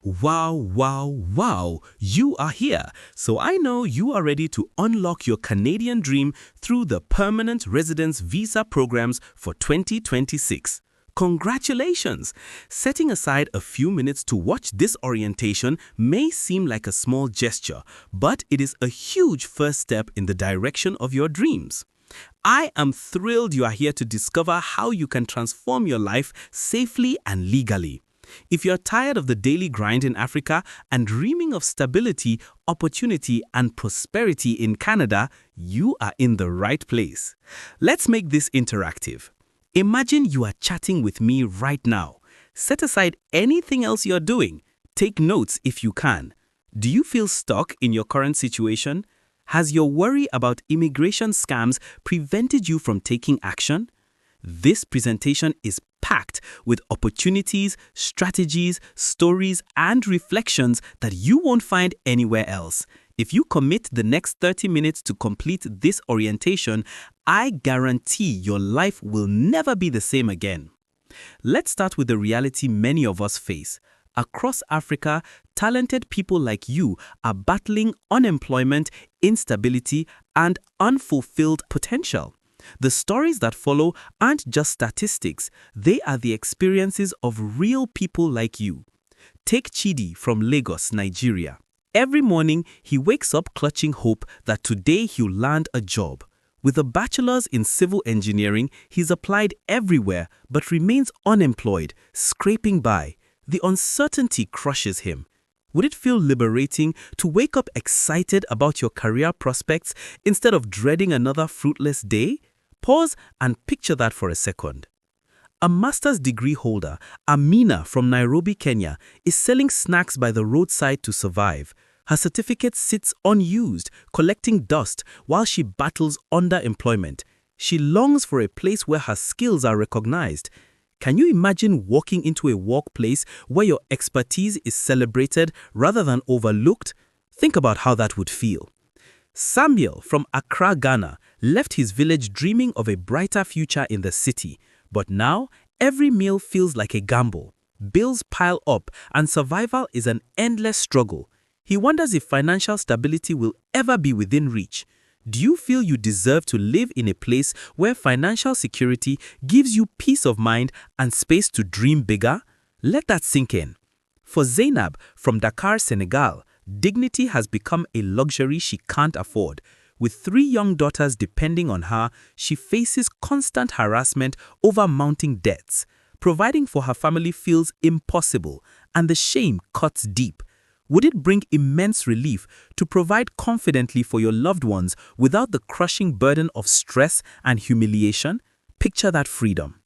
Wow, wow, wow, you are here. So I know you are ready to unlock your Canadian dream through the Permanent Residence Visa programs for 2026. Congratulations! Setting aside a few minutes to watch this orientation may seem like a small gesture, but it is a huge first step in the direction of your dreams. I am thrilled you are here to discover how you can transform your life safely and legally. If you're tired of the daily grind in Africa and dreaming of stability, opportunity, and prosperity in Canada, you are in the right place. Let's make this interactive. Imagine you are chatting with me right now. Set aside anything else you're doing. Take notes if you can. Do you feel stuck in your current situation? Has your worry about immigration scams prevented you from taking action? This presentation is packed with opportunities, strategies, stories, and reflections that you won't find anywhere else. If you commit the next 30 minutes to complete this orientation, I guarantee your life will never be the same again. Let's start with the reality many of us face. Across Africa, talented people like you are battling unemployment, instability, and unfulfilled potential. The stories that follow aren't just statistics, they are the experiences of real people like you. Take Chidi from Lagos, Nigeria. Every morning, he wakes up clutching hope that today he'll land a job. With a bachelor's in civil engineering, he's applied everywhere but remains unemployed, scraping by. The uncertainty crushes him. Would it feel liberating to wake up excited about your career prospects instead of dreading another fruitless day? Pause and picture that for a second. A master's degree holder, Amina from Nairobi, Kenya, is selling snacks by the roadside to survive. Her certificate sits unused, collecting dust while she battles underemployment. She longs for a place where her skills are recognized. Can you imagine walking into a workplace where your expertise is celebrated rather than overlooked? Think about how that would feel. Samuel from Accra, Ghana, left his village dreaming of a brighter future in the city. But now, every meal feels like a gamble. Bills pile up and survival is an endless struggle. He wonders if financial stability will ever be within reach. Do you feel you deserve to live in a place where financial security gives you peace of mind and space to dream bigger? Let that sink in. For Zainab from Dakar, Senegal, dignity has become a luxury she can't afford. With 3 young daughters depending on her, she faces constant harassment over mounting debts. Providing for her family feels impossible, and the shame cuts deep. Would it bring immense relief to provide confidently for your loved ones without the crushing burden of stress and humiliation? Picture that freedom.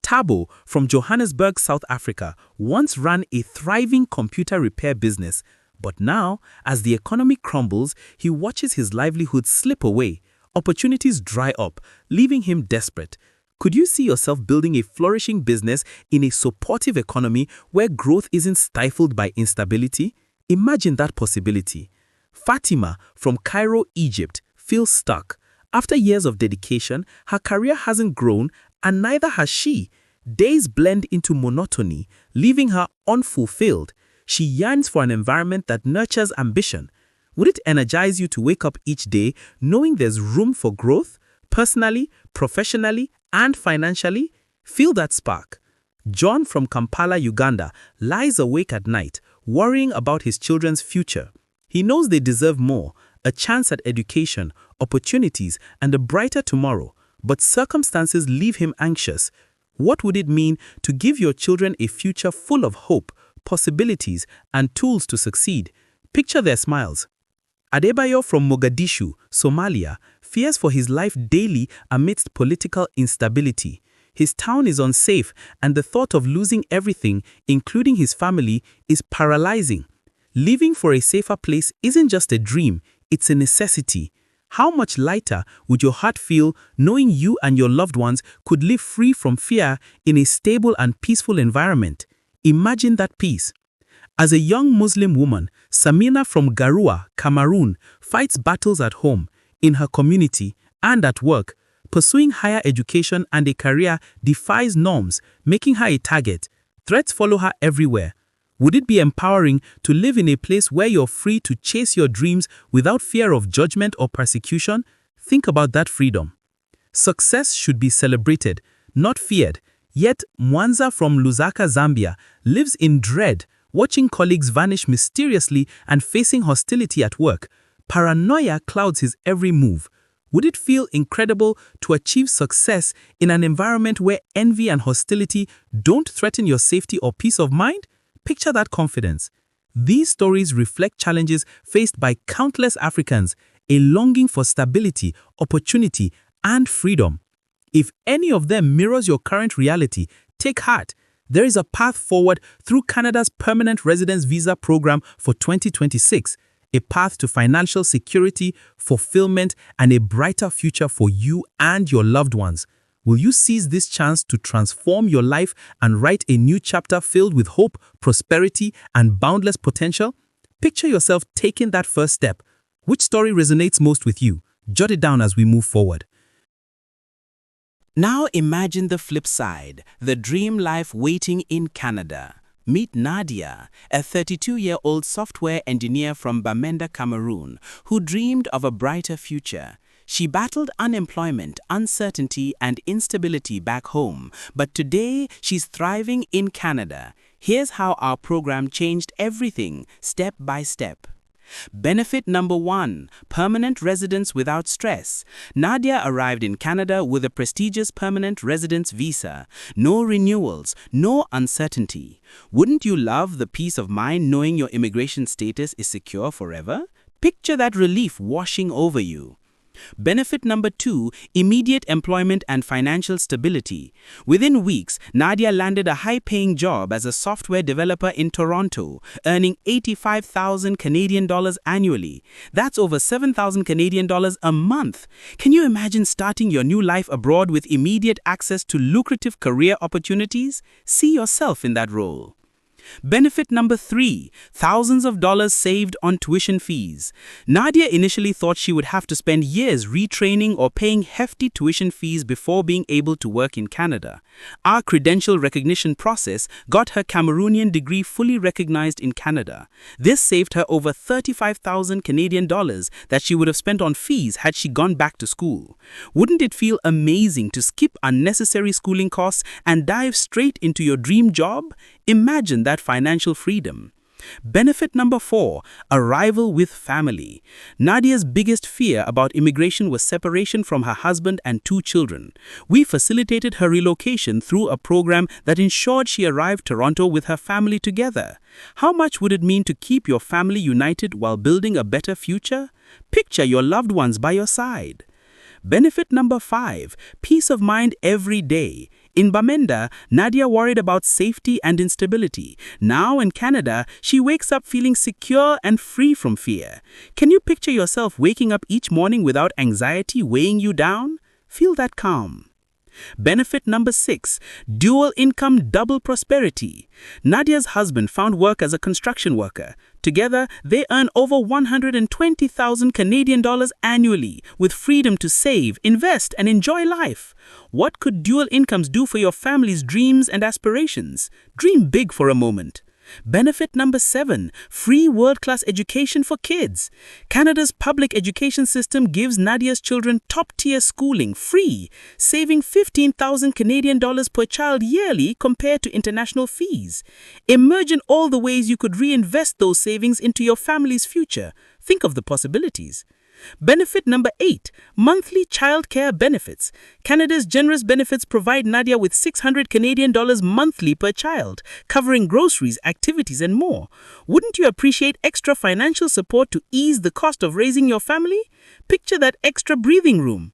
Tabo from Johannesburg, South Africa, once ran a thriving computer repair business. But now, as the economy crumbles, he watches his livelihood slip away. Opportunities dry up, leaving him desperate. Could you see yourself building a flourishing business in a supportive economy where growth isn't stifled by instability? Imagine that possibility. Fatima from Cairo, Egypt, feels stuck. After years of dedication, her career hasn't grown, and neither has she. Days blend into monotony, leaving her unfulfilled. She yearns for an environment that nurtures ambition. Would it energize you to wake up each day knowing there's room for growth, personally, professionally, and financially? Feel that spark. John from Kampala, Uganda, lies awake at night, worrying about his children's future. He knows they deserve more, a chance at education, opportunities, and a brighter tomorrow, but circumstances leave him anxious. What would it mean to give your children a future full of hope, possibilities, and tools to succeed? Picture their smiles. Adebayo from Mogadishu, Somalia, fears for his life daily amidst political instability. His town is unsafe, and the thought of losing everything, including his family, is paralyzing. Living for a safer place isn't just a dream, it's a necessity. How much lighter would your heart feel knowing you and your loved ones could live free from fear in a stable and peaceful environment? Imagine that peace. As a young Muslim woman, Samina from Garua, Cameroon, fights battles at home, in her community, and at work. Pursuing higher education and a career defies norms, making her a target. Threats follow her everywhere. Would it be empowering to live in a place where you're free to chase your dreams without fear of judgment or persecution? Think about that freedom. Success should be celebrated, not feared. Yet, Mwanza from Lusaka, Zambia, lives in dread, watching colleagues vanish mysteriously and facing hostility at work. Paranoia clouds his every move. Would it feel incredible to achieve success in an environment where envy and hostility don't threaten your safety or peace of mind? Picture that confidence. These stories reflect challenges faced by countless Africans, a longing for stability, opportunity, and freedom. If any of them mirrors your current reality, take heart. There is a path forward through Canada's Permanent Residence Visa Program for 2026, a path to financial security, fulfillment, and a brighter future for you and your loved ones. Will you seize this chance to transform your life and write a new chapter filled with hope, prosperity, and boundless potential? Picture yourself taking that first step. Which story resonates most with you? Jot it down as we move forward. Now imagine the flip side, the dream life waiting in Canada. Meet Nadia, a 32-year-old software engineer from Bamenda, Cameroon, who dreamed of a brighter future. She battled unemployment, uncertainty, and instability back home, but today she's thriving in Canada. Here's how our program changed everything, step by step. Benefit number 1, permanent residence without stress. Nadia arrived in Canada with a prestigious permanent residence visa. No renewals, no uncertainty. Wouldn't you love the peace of mind knowing your immigration status is secure forever? Picture that relief washing over you. Benefit number 2, immediate employment and financial stability. Within weeks, Nadia landed a high-paying job as a software developer in Toronto, earning 85,000 Canadian dollars annually. That's over 7,000 Canadian dollars a month. Can you imagine starting your new life abroad with immediate access to lucrative career opportunities? See yourself in that role. Benefit number 3, thousands of dollars saved on tuition fees. Nadia initially thought she would have to spend years retraining or paying hefty tuition fees before being able to work in Canada. Our credential recognition process got her Cameroonian degree fully recognized in Canada. This saved her over 35,000 Canadian dollars that she would have spent on fees had she gone back to school. Wouldn't it feel amazing to skip unnecessary schooling costs and dive straight into your dream job? Imagine that financial freedom. Benefit number 4, arrival with family. Nadia's biggest fear about immigration was separation from her husband and 2 children. We facilitated her relocation through a program that ensured she arrived Toronto with her family together. How much would it mean to keep your family united while building a better future? Picture your loved ones by your side. Benefit number 5, peace of mind every day. In Bamenda, Nadia worried about safety and instability. Now in Canada, she wakes up feeling secure and free from fear. Can you picture yourself waking up each morning without anxiety weighing you down? Feel that calm. Benefit number 6, dual income, double prosperity. Nadia's husband found work as a construction worker. Together, they earn over 120,000 Canadian dollars annually, with freedom to save, invest, and enjoy life. What could dual incomes do for your family's dreams and aspirations? Dream big for a moment. Benefit number 7, free world-class education for kids. Canada's public education system gives Nadia's children top-tier schooling free, saving 15,000 Canadian dollars per child yearly compared to international fees. Imagine all the ways you could reinvest those savings into your family's future. Think of the possibilities. Benefit number 8, monthly childcare benefits. Canada's generous benefits provide Nadia with 600 Canadian dollars monthly per child, covering groceries, activities, and more. Wouldn't you appreciate extra financial support to ease the cost of raising your family? Picture that extra breathing room.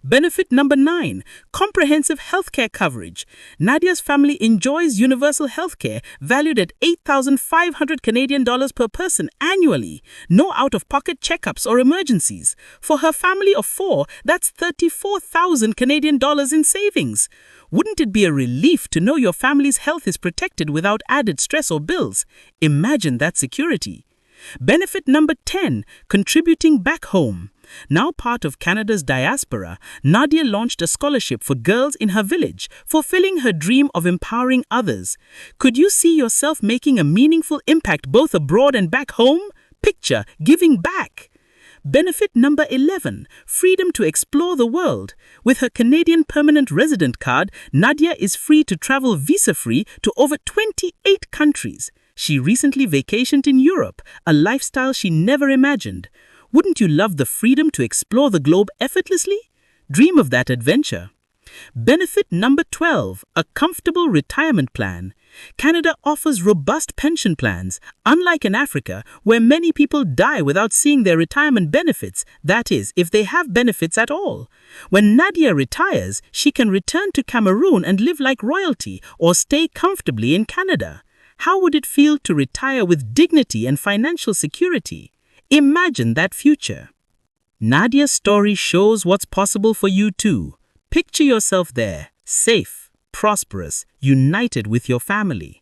Benefit number 9, comprehensive healthcare coverage. Nadia's family enjoys universal healthcare valued at 8,500 Canadian dollars per person annually. No out-of-pocket checkups or emergencies. For her family of 4, that's 34,000 Canadian dollars in savings. Wouldn't it be a relief to know your family's health is protected without added stress or bills? Imagine that security. Benefit number 10, contributing back home. Now part of Canada's diaspora, Nadia launched a scholarship for girls in her village, fulfilling her dream of empowering others. Could you see yourself making a meaningful impact both abroad and back home? Picture giving back. Benefit number 11, freedom to explore the world. With her Canadian permanent resident card, Nadia is free to travel visa-free to over 28 countries. She recently vacationed in Europe, a lifestyle she never imagined. Wouldn't you love the freedom to explore the globe effortlessly? Dream of that adventure. Benefit number 12, a comfortable retirement plan. Canada offers robust pension plans, unlike in Africa, where many people die without seeing their retirement benefits, that is, if they have benefits at all. When Nadia retires, she can return to Cameroon and live like royalty or stay comfortably in Canada. How would it feel to retire with dignity and financial security? Imagine that future. Nadia's story shows what's possible for you too. Picture yourself there, safe, prosperous, united with your family.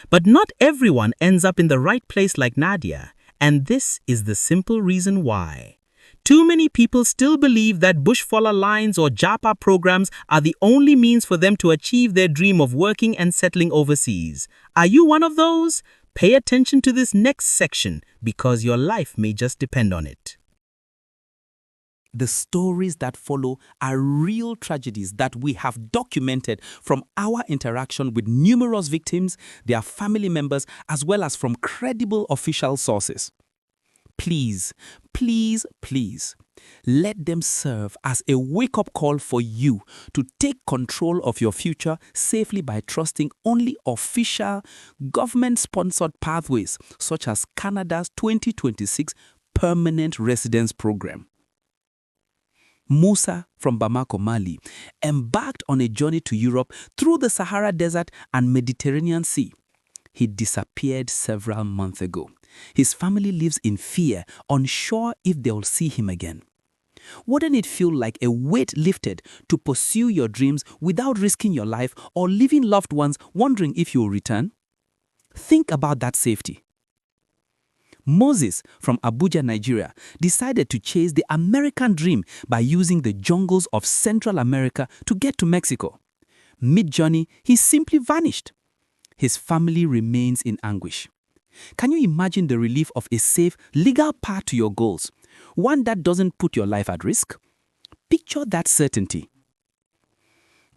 But not everyone ends up in the right place like Nadia, and this is the simple reason why. Too many people still believe that bushfalla lines or japa programs are the only means for them to achieve their dream of working and settling overseas. Are you one of those? Pay attention to this next section because your life may just depend on it. The stories that follow are real tragedies that we have documented from our interaction with numerous victims, their family members, as well as from credible official sources. Please, please, please, let them serve as a wake-up call for you to take control of your future safely by trusting only official, government-sponsored pathways such as Canada's 2026 Permanent Residence Program. Musa from Bamako, Mali, embarked on a journey to Europe through the Sahara Desert and Mediterranean Sea. He disappeared several months ago. His family lives in fear, unsure if they'll see him again. Wouldn't it feel like a weight lifted to pursue your dreams without risking your life or leaving loved ones wondering if you'll return? Think about that safety. Moses from Abuja, Nigeria, decided to chase the American dream by using the jungles of Central America to get to Mexico. Mid-journey, he simply vanished. His family remains in anguish. Can you imagine the relief of a safe, legal path to your goals, one that doesn't put your life at risk? Picture that certainty.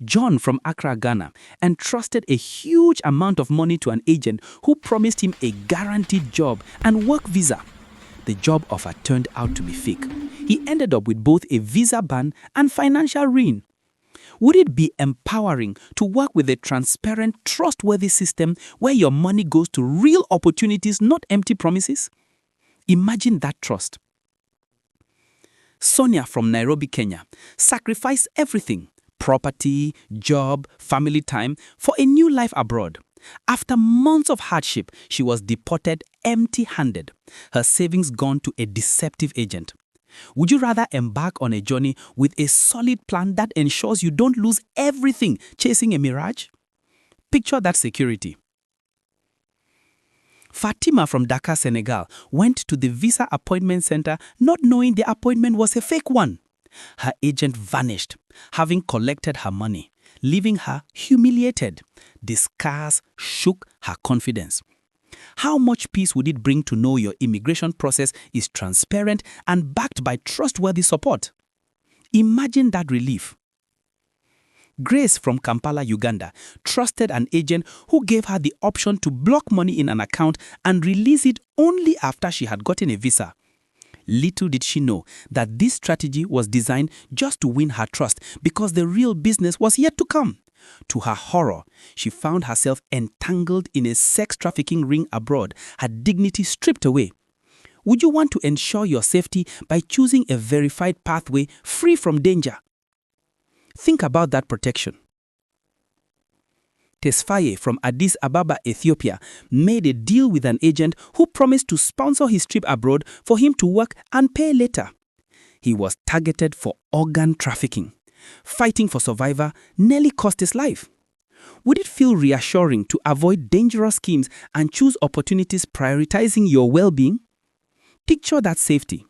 John from Accra, Ghana, entrusted a huge amount of money to an agent who promised him a guaranteed job and work visa. The job offer turned out to be fake. He ended up with both a visa ban and financial ruin. Would it be empowering to work with a transparent, trustworthy system where your money goes to real opportunities, not empty promises? Imagine that trust. Sonia from Nairobi, Kenya, sacrificed everything, property, job, family time, for a new life abroad. After months of hardship, she was deported empty-handed, her savings gone to a deceptive agent. Would you rather embark on a journey with a solid plan that ensures you don't lose everything chasing a mirage? Picture that security. Fatima from Dakar, Senegal, went to the visa appointment center not knowing the appointment was a fake one. Her agent vanished, having collected her money, leaving her humiliated. The scars shook her confidence. How much peace would it bring to know your immigration process is transparent and backed by trustworthy support? Imagine that relief. Grace from Kampala, Uganda, trusted an agent who gave her the option to block money in an account and release it only after she had gotten a visa. Little did she know that this strategy was designed just to win her trust because the real business was yet to come. To her horror, she found herself entangled in a sex trafficking ring abroad, her dignity stripped away. Would you want to ensure your safety by choosing a verified pathway free from danger? Think about that protection. Tesfaye from Addis Ababa, Ethiopia, made a deal with an agent who promised to sponsor his trip abroad for him to work and pay later. He was targeted for organ trafficking. Fighting for survival nearly cost his life. Would it feel reassuring to avoid dangerous schemes and choose opportunities prioritizing your well-being? Picture that safety.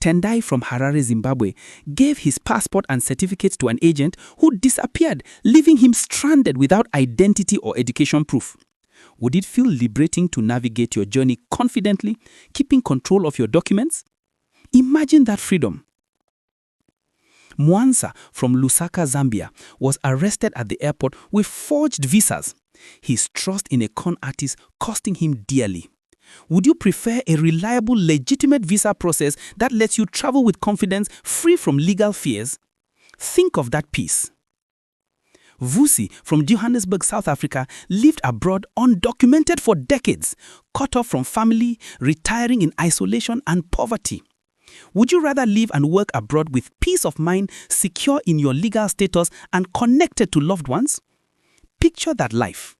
Tendai from Harare, Zimbabwe, gave his passport and certificates to an agent who disappeared, leaving him stranded without identity or education proof. Would it feel liberating to navigate your journey confidently, keeping control of your documents? Imagine that freedom. Mwansa from Lusaka, Zambia, was arrested at the airport with forged visas. His trust in a con artist costing him dearly. Would you prefer a reliable, legitimate visa process that lets you travel with confidence, free from legal fears? Think of that peace. Vusi from Johannesburg, South Africa, lived abroad undocumented for decades, cut off from family, retiring in isolation and poverty. Would you rather live and work abroad with peace of mind, secure in your legal status, and connected to loved ones? Picture that life.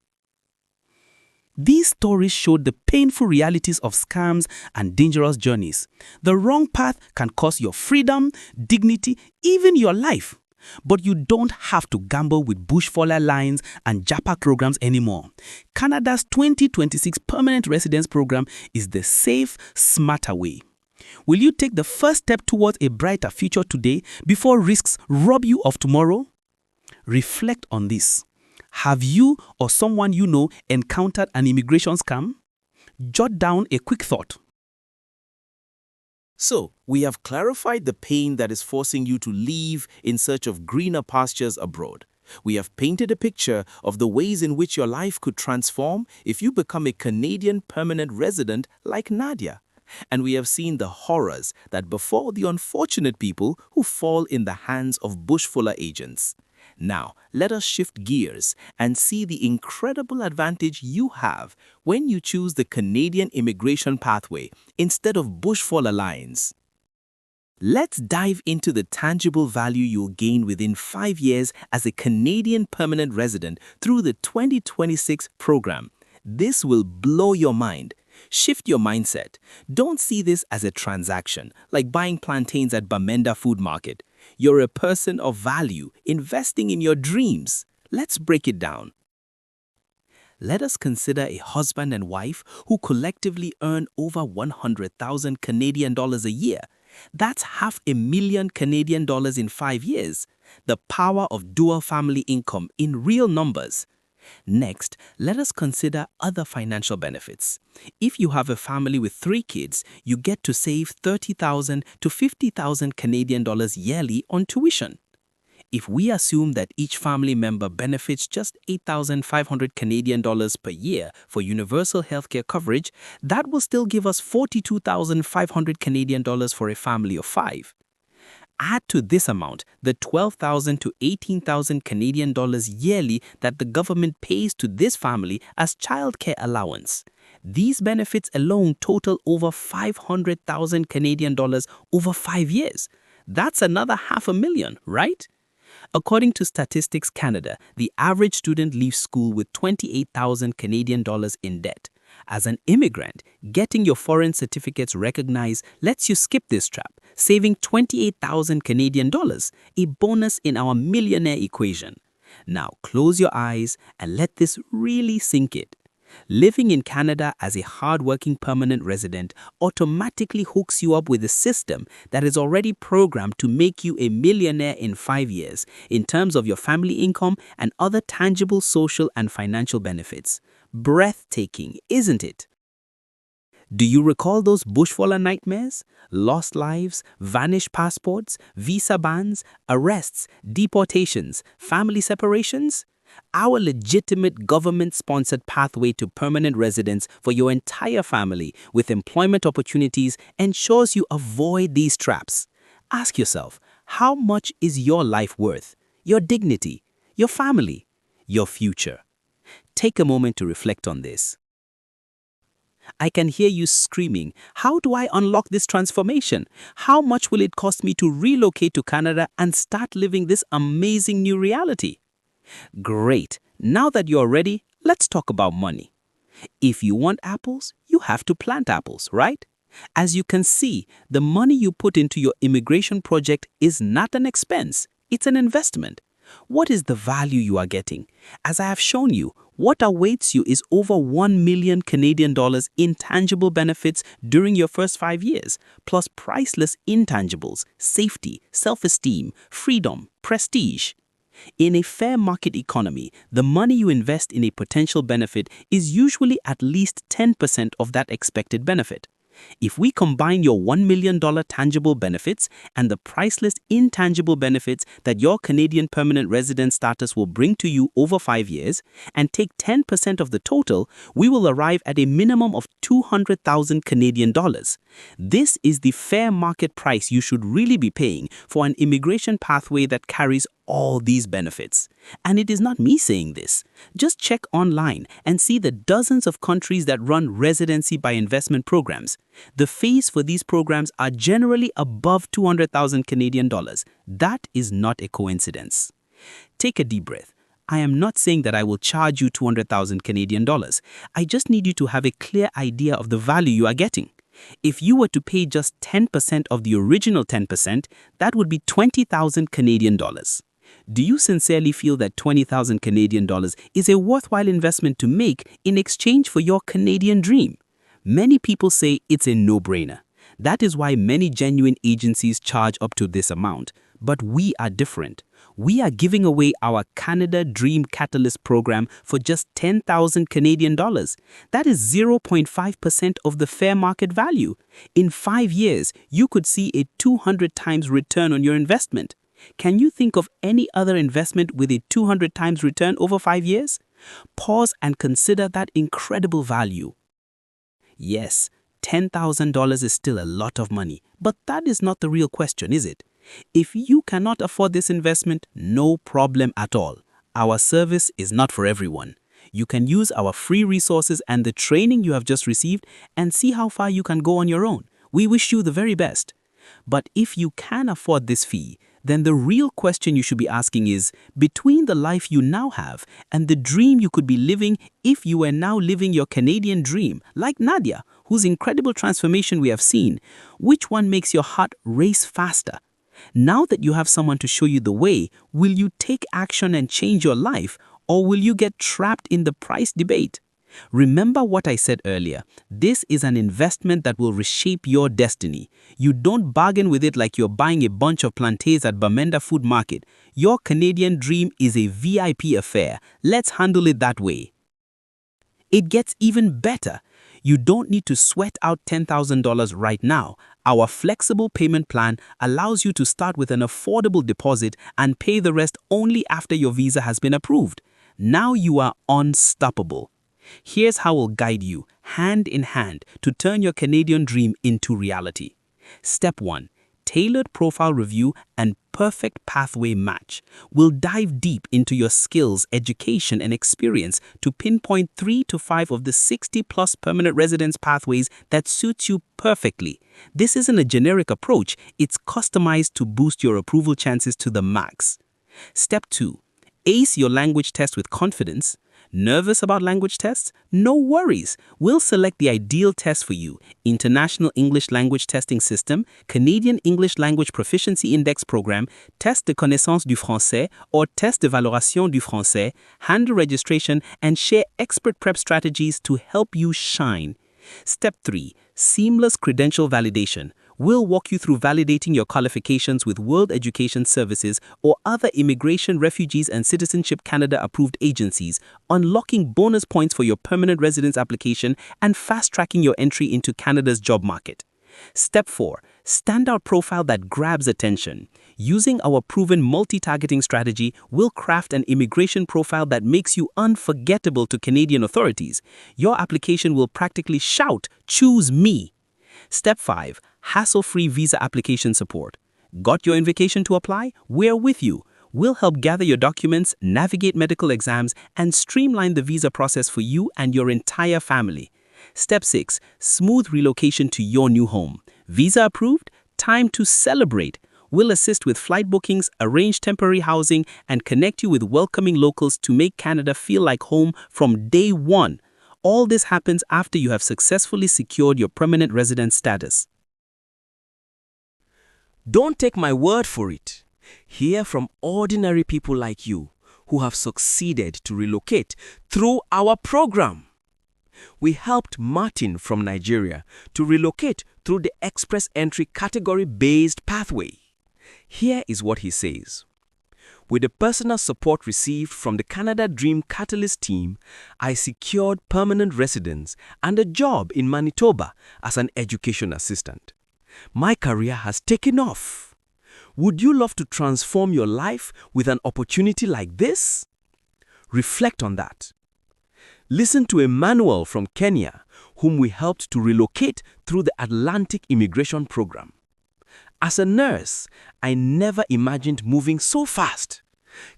These stories showed the painful realities of scams and dangerous journeys. The wrong path can cost your freedom, dignity, even your life. But you don't have to gamble with bushfaller lines and japa programs anymore. Canada's 2026 Permanent Residence Program is the safe, smarter way. Will you take the first step towards a brighter future today before risks rob you of tomorrow? Reflect on this. Have you or someone you know encountered an immigration scam? Jot down a quick thought. So, we have clarified the pain that is forcing you to leave in search of greener pastures abroad. We have painted a picture of the ways in which your life could transform if you become a Canadian permanent resident like Nadia. And we have seen the horrors that befall the unfortunate people who fall in the hands of bushfuller agents. Now, let us shift gears and see the incredible advantage you have when you choose the Canadian immigration pathway instead of bushfaller lines. Let's dive into the tangible value you'll gain within 5 years as a Canadian permanent resident through the 2026 program. This will blow your mind. Shift your mindset. Don't see this as a transaction, like buying plantains at Bamenda Food Market. You're a person of value, investing in your dreams. Let's break it down. Let us consider a husband and wife who collectively earn over 100,000 Canadian dollars a year. That's $500,000 Canadian dollars in 5 years. The power of dual family income in real numbers. Next, let us consider other financial benefits. If you have a family with 3 kids, you get to save 30,000 to 50,000 Canadian dollars yearly on tuition. If we assume that each family member benefits just 8,500 Canadian dollars per year for universal healthcare coverage, that will still give us 42,500 Canadian dollars for a family of 5. Add to this amount the 12,000 to 18,000 Canadian dollars yearly that the government pays to this family as childcare allowance. These benefits alone total over 500,000 Canadian dollars over 5 years. That's another $500,000, right? According to Statistics Canada, the average student leaves school with 28,000 Canadian dollars in debt. As an immigrant, getting your foreign certificates recognized lets you skip this trap, saving 28,000 Canadian dollars, a bonus in our millionaire equation. Now close your eyes and let this really sink in. Living in Canada as a hardworking permanent resident automatically hooks you up with a system that is already programmed to make you a millionaire in 5 years in terms of your family income and other tangible social and financial benefits. Breathtaking, isn't it? Do you recall those bushfaller nightmares? Lost lives, vanished passports, visa bans, arrests, deportations, family separations? Our legitimate government-sponsored pathway to permanent residence for your entire family with employment opportunities ensures you avoid these traps. Ask yourself, how much is your life worth? Your dignity, your family, your future? Take a moment to reflect on this. I can hear you screaming, how do I unlock this transformation? How much will it cost me to relocate to Canada and start living this amazing new reality? Great. Now that you're ready, let's talk about money. If you want apples, you have to plant apples, right? As you can see, the money you put into your immigration project is not an expense, it's an investment. What is the value you are getting? As I have shown you, What awaits you is over 1 million Canadian dollars in tangible benefits during your first 5 years, plus priceless intangibles, safety, self-esteem, freedom, prestige. In a fair market economy, the money you invest in a potential benefit is usually at least 10% of that expected benefit. If we combine your $1 million tangible benefits and the priceless intangible benefits that your Canadian permanent resident status will bring to you over 5 years and take 10% of the total, we will arrive at a minimum of 200,000 Canadian dollars. This is the fair market price you should really be paying for an immigration pathway that carries all these benefits. And it is not me saying this. Just check online and see the dozens of countries that run residency by investment programs. The fees for these programs are generally above 200,000 Canadian dollars. That is not a coincidence. Take a deep breath. I am not saying that I will charge you 200,000 Canadian dollars. I just need you to have a clear idea of the value you are getting. If you were to pay just 10% of the original 10%, that would be 20,000 Canadian dollars. Do you sincerely feel that 20,000 Canadian dollars is a worthwhile investment to make in exchange for your Canadian dream? Many people say it's a no-brainer. That is why many genuine agencies charge up to this amount. But we are different. We are giving away our Canada Dream Catalyst program for just 10,000 Canadian dollars. That is 0.5% of the fair market value. In 5 years, you could see a 200 times return on your investment. Can you think of any other investment with a 200 times return over 5 years? Pause and consider that incredible value. Yes, $10,000 is still a lot of money, but that is not the real question, is it? If you cannot afford this investment, no problem at all. Our service is not for everyone. You can use our free resources and the training you have just received and see how far you can go on your own. We wish you the very best. But if you can afford this fee, then the real question you should be asking is, between the life you now have and the dream you could be living if you were now living your Canadian dream, like Nadia, whose incredible transformation we have seen, which one makes your heart race faster? Now that you have someone to show you the way, will you take action and change your life, or will you get trapped in the price debate? Remember what I said earlier. This is an investment that will reshape your destiny. You don't bargain with it like you're buying a bunch of plantains at Bamenda Food Market. Your Canadian dream is a VIP affair. Let's handle it that way. It gets even better. You don't need to sweat out $10,000 right now. Our flexible payment plan allows you to start with an affordable deposit and pay the rest only after your visa has been approved. Now you are unstoppable. Here's how we'll guide you, hand in hand, to turn your Canadian dream into reality. Step 1. Tailored profile review and perfect pathway match. We'll dive deep into your skills, education, and experience to pinpoint 3 to 5 of the 60+ permanent residence pathways that suits you perfectly. This isn't a generic approach, it's customized to boost your approval chances to the max. Step 2. Ace your language test with confidence. Nervous about language tests? No worries. We'll select the ideal test for you: International English Language Testing System, Canadian English Language Proficiency Index Program, Test de Connaissance du Français, or Test de Valoration du Français. Handle registration and share expert prep strategies to help you shine. Step 3. Seamless credential validation. We'll walk you through validating your qualifications with World Education Services or other Immigration, Refugees and Citizenship Canada approved agencies, unlocking bonus points for your permanent residence application and fast-tracking your entry into Canada's job market. Step 4. Standout profile that grabs attention. Using our proven multi-targeting strategy, we'll craft an immigration profile that makes you unforgettable to Canadian authorities. Your application will practically shout, "Choose me." Step 5. Hassle-free visa application support. Got your invitation to apply? We're with you. We'll help gather your documents, navigate medical exams, and streamline the visa process for you and your entire family. Step 6. Smooth relocation to your new home. Visa approved? Time to celebrate. We'll assist with flight bookings, arrange temporary housing, and connect you with welcoming locals to make Canada feel like home from day one. All this happens after you have successfully secured your permanent resident status. Don't take my word for it. Hear from ordinary people like you who have succeeded to relocate through our program. We helped Martin from Nigeria to relocate through the express entry category-based pathway. Here is what he says. With the personal support received from the Canada Dream Catalyst team, I secured permanent residence and a job in Manitoba as an education assistant. My career has taken off. Would you love to transform your life with an opportunity like this? Reflect on that. Listen to Emmanuel from Kenya, whom we helped to relocate through the Atlantic Immigration Program. As a nurse, I never imagined moving so fast.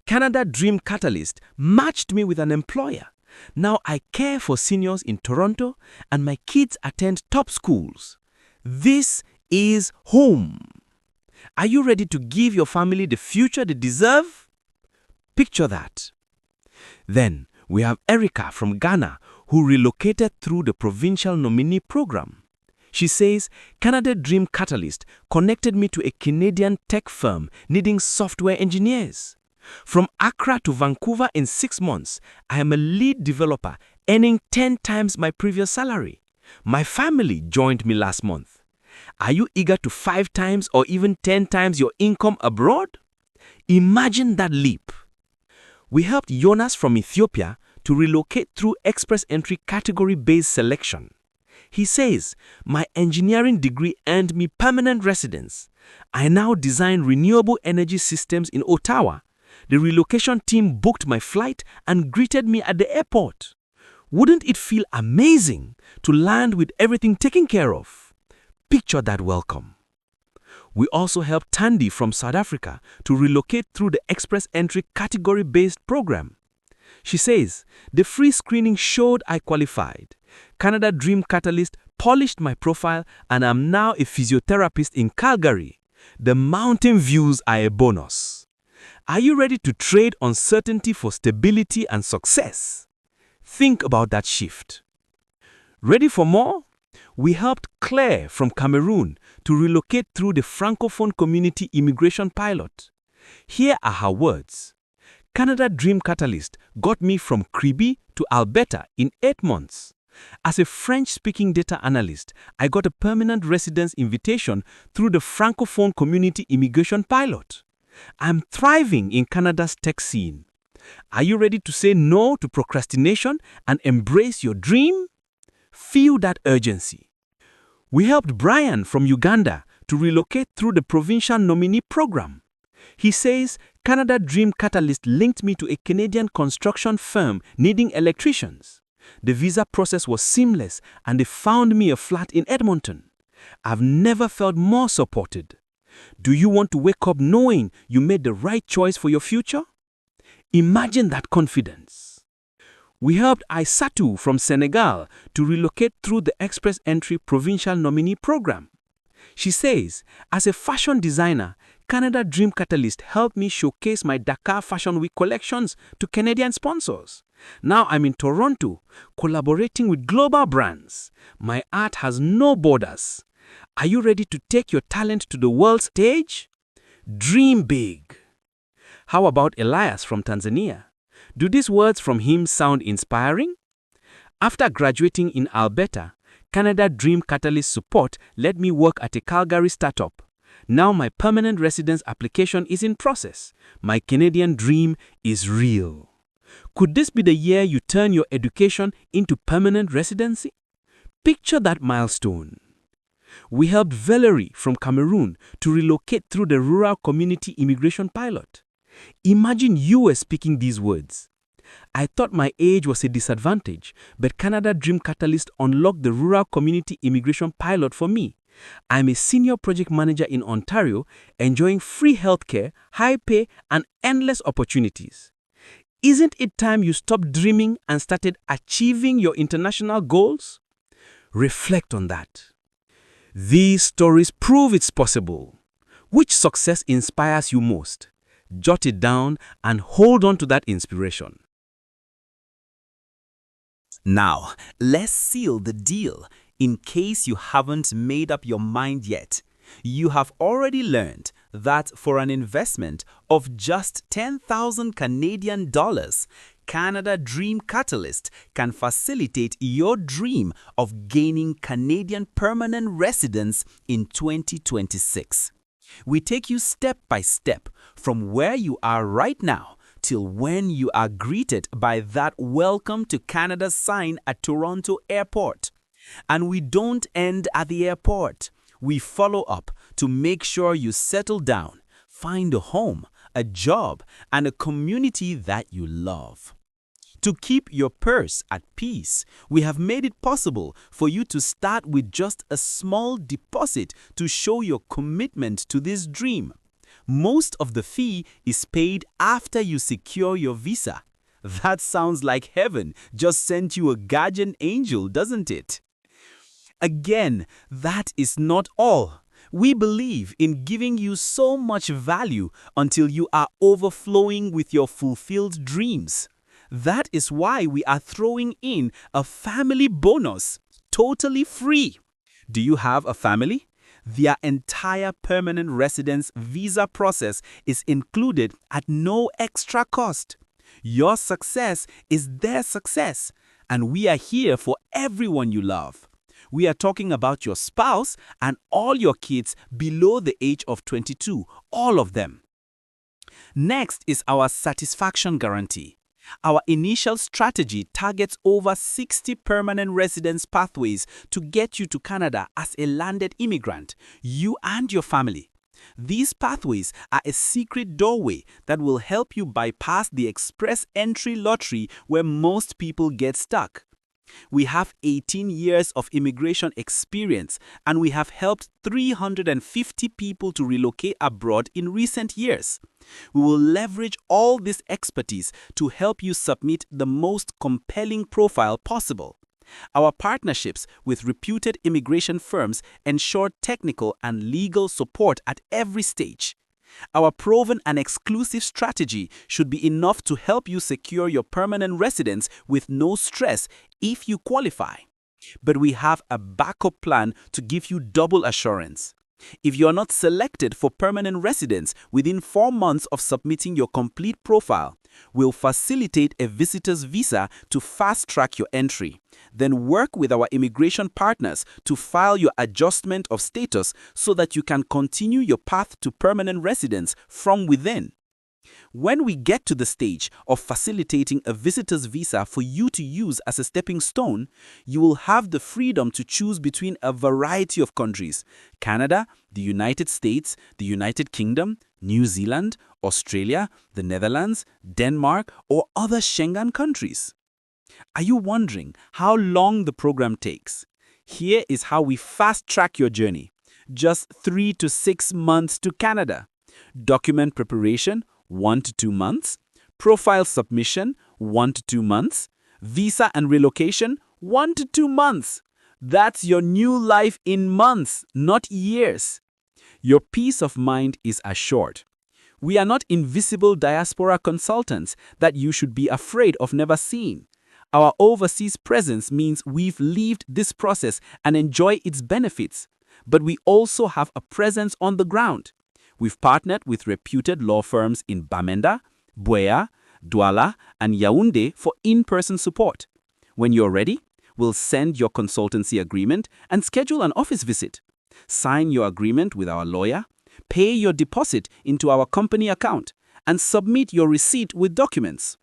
Canada Dream Catalyst matched me with an employer. Now I care for seniors in Toronto and my kids attend top schools. This is home. Are you ready to give your family the future they deserve? Picture that. Then we have Erica from Ghana, who relocated through the Provincial Nominee Program. She says, Canada Dream Catalyst connected me to a Canadian tech firm needing software engineers. From Accra to Vancouver in 6 months, I am a lead developer earning 10 times my previous salary. My family joined me last month. Are you eager to 5 times or even 10 times your income abroad? Imagine that leap. We helped Jonas from Ethiopia to relocate through express entry category-based selection. He says, my engineering degree earned me permanent residence. I now design renewable energy systems in Ottawa. The relocation team booked my flight and greeted me at the airport. Wouldn't it feel amazing to land with everything taken care of? Picture that welcome. We also helped Tandy from South Africa to relocate through the express entry category-based program. She says, the free screening showed I qualified. Canada Dream Catalyst polished my profile and I'm now a physiotherapist in Calgary. The mountain views are a bonus. Are you ready to trade uncertainty for stability and success? Think about that shift. Ready for more? We helped Claire from Cameroon to relocate through the Francophone Community Immigration Pilot. Here are her words. Canada Dream Catalyst got me from Kribi to Alberta in 8 months. As a French-speaking data analyst, I got a permanent residence invitation through the Francophone Community Immigration Pilot. I'm thriving in Canada's tech scene. Are you ready to say no to procrastination and embrace your dream? Feel that urgency. We helped Brian from Uganda to relocate through the Provincial Nominee Program. He says, Canada Dream Catalyst linked me to a Canadian construction firm needing electricians. The visa process was seamless and they found me a flat in Edmonton. I've never felt more supported. Do you want to wake up knowing you made the right choice for your future? Imagine that confidence. We helped Aissatou from Senegal to relocate through the Express Entry Provincial Nominee Program. She says, as a fashion designer, Canada Dream Catalyst helped me showcase my Dakar Fashion Week collections to Canadian sponsors. Now I'm in Toronto, collaborating with global brands. My art has no borders. Are you ready to take your talent to the world stage? Dream big. How about Elias from Tanzania? Do these words from him sound inspiring? After graduating in Alberta, Canada Dream Catalyst support let me work at a Calgary startup. Now my permanent residence application is in process. My Canadian dream is real. Could this be the year you turn your education into permanent residency? Picture that milestone. We helped Valerie from Cameroon to relocate through the Rural Community Immigration Pilot. Imagine you were speaking these words. I thought my age was a disadvantage, but Canada Dream Catalyst unlocked the Rural Community Immigration Pilot for me. I'm a senior project manager in Ontario, enjoying free healthcare, high pay, and endless opportunities. Isn't it time you stopped dreaming and started achieving your international goals? Reflect on that. These stories prove it's possible. Which success inspires you most? Jot it down and hold on to that inspiration. Now, let's seal the deal. In case you haven't made up your mind yet, you have already learned that for an investment of just 10,000 Canadian dollars, Canada Dream Catalyst can facilitate your dream of gaining Canadian permanent residence in 2026. We take you step by step from where you are right now till when you are greeted by that Welcome to Canada sign at Toronto Airport. And we don't end at the airport. We follow up to make sure you settle down, find a home, a job, and a community that you love. To keep your purse at peace, we have made it possible for you to start with just a small deposit to show your commitment to this dream. Most of the fee is paid after you secure your visa. That sounds like heaven just sent you a guardian angel, doesn't it? Again, that is not all. We believe in giving you so much value until you are overflowing with your fulfilled dreams. That is why we are throwing in a family bonus, totally free. Do you have a family? Their entire permanent residence visa process is included at no extra cost. Your success is their success, and we are here for everyone you love. We are talking about your spouse and all your kids below the age of 22, all of them. Next is our satisfaction guarantee. Our initial strategy targets over 60 permanent residence pathways to get you to Canada as a landed immigrant, you and your family. These pathways are a secret doorway that will help you bypass the express entry lottery where most people get stuck. We have 18 years of immigration experience, and we have helped 350 people to relocate abroad in recent years. We will leverage all this expertise to help you submit the most compelling profile possible. Our partnerships with reputed immigration firms ensure technical and legal support at every stage. Our proven and exclusive strategy should be enough to help you secure your permanent residence with no stress if you qualify. But we have a backup plan to give you double assurance. If you are not selected for permanent residence within 4 months of submitting your complete profile, we'll facilitate a visitor's visa to fast-track your entry. Then work with our immigration partners to file your adjustment of status so that you can continue your path to permanent residence from within. When we get to the stage of facilitating a visitor's visa for you to use as a stepping stone, you will have the freedom to choose between a variety of countries: Canada, the United States, the United Kingdom, New Zealand, Australia, the Netherlands, Denmark, or other Schengen countries. Are you wondering how long the program takes? Here is how we fast-track your journey. Just 3 to 6 months to Canada. Document preparation, 1 to 2 months. Profile submission, 1 to 2 months. Visa and relocation, 1 to 2 months. That's your new life in months, not years. Your peace of mind is assured. We are not invisible diaspora consultants that you should be afraid of never seeing. Our overseas presence means we've lived this process and enjoy its benefits. But we also have a presence on the ground. We've partnered with reputed law firms in Bamenda, Buea, Douala, and Yaoundé for in-person support. When you're ready, we'll send your consultancy agreement and schedule an office visit. Sign your agreement with our lawyer, pay your deposit into our company account, and submit your receipt with documents.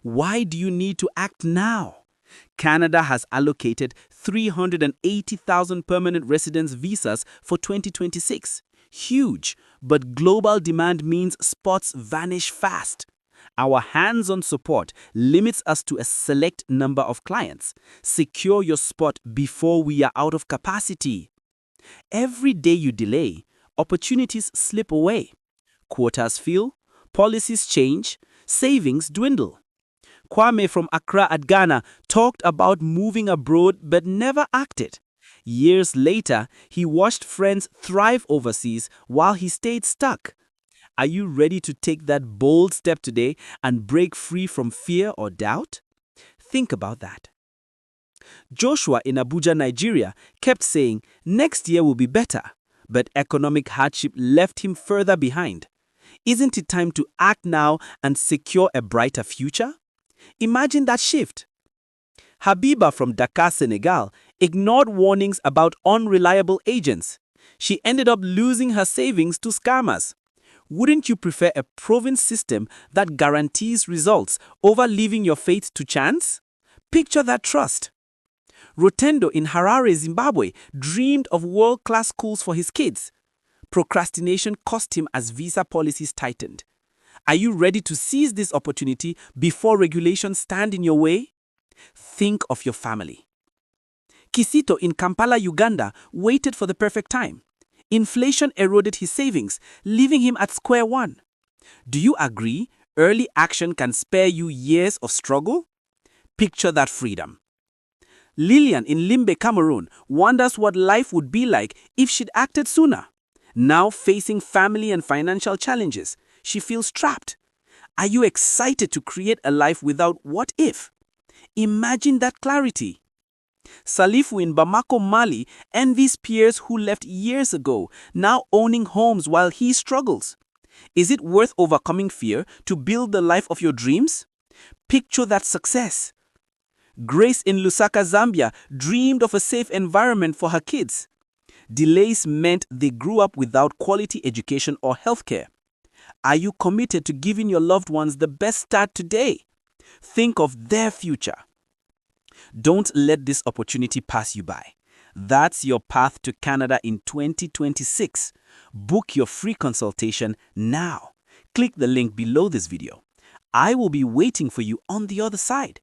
Why do you need to act now? Canada has allocated 380,000 permanent residence visas for 2026. Huge, but global demand means spots vanish fast. Our hands-on support limits us to a select number of clients. Secure your spot before we are out of capacity. Every day you delay, opportunities slip away. Quotas fill, policies change, savings dwindle. Kwame from Accra at Ghana talked about moving abroad but never acted. Years later, he watched friends thrive overseas while he stayed stuck. Are you ready to take that bold step today and break free from fear or doubt? Think about that. Joshua in Abuja, Nigeria, kept saying, "Next year will be better." but economic hardship left him further behind. Isn't it time to act now and secure a brighter future? Imagine that shift. Habiba from Dakar, Senegal, ignored warnings about unreliable agents. She ended up losing her savings to scammers. Wouldn't you prefer a proven system that guarantees results over leaving your fate to chance? Picture that trust. Rotendo in Harare, Zimbabwe, dreamed of world-class schools for his kids. Procrastination cost him as visa policies tightened. Are you ready to seize this opportunity before regulations stand in your way? Think of your family. Kisito in Kampala, Uganda, waited for the perfect time. Inflation eroded his savings, leaving him at square one. Do you agree early action can spare you years of struggle? Picture that freedom. Lillian in Limbe, Cameroon, wonders what life would be like if she'd acted sooner. Now facing family and financial challenges, she feels trapped. Are you excited to create a life without what if? Imagine that clarity. Salifu in Bamako, Mali, envies peers who left years ago, now owning homes while he struggles. Is it worth overcoming fear to build the life of your dreams? Picture that success. Grace in Lusaka, Zambia, dreamed of a safe environment for her kids. Delays meant they grew up without quality education or healthcare. Are you committed to giving your loved ones the best start today? Think of their future. Don't let this opportunity pass you by. That's your path to Canada in 2026. Book your free consultation now. Click the link below this video. I will be waiting for you on the other side.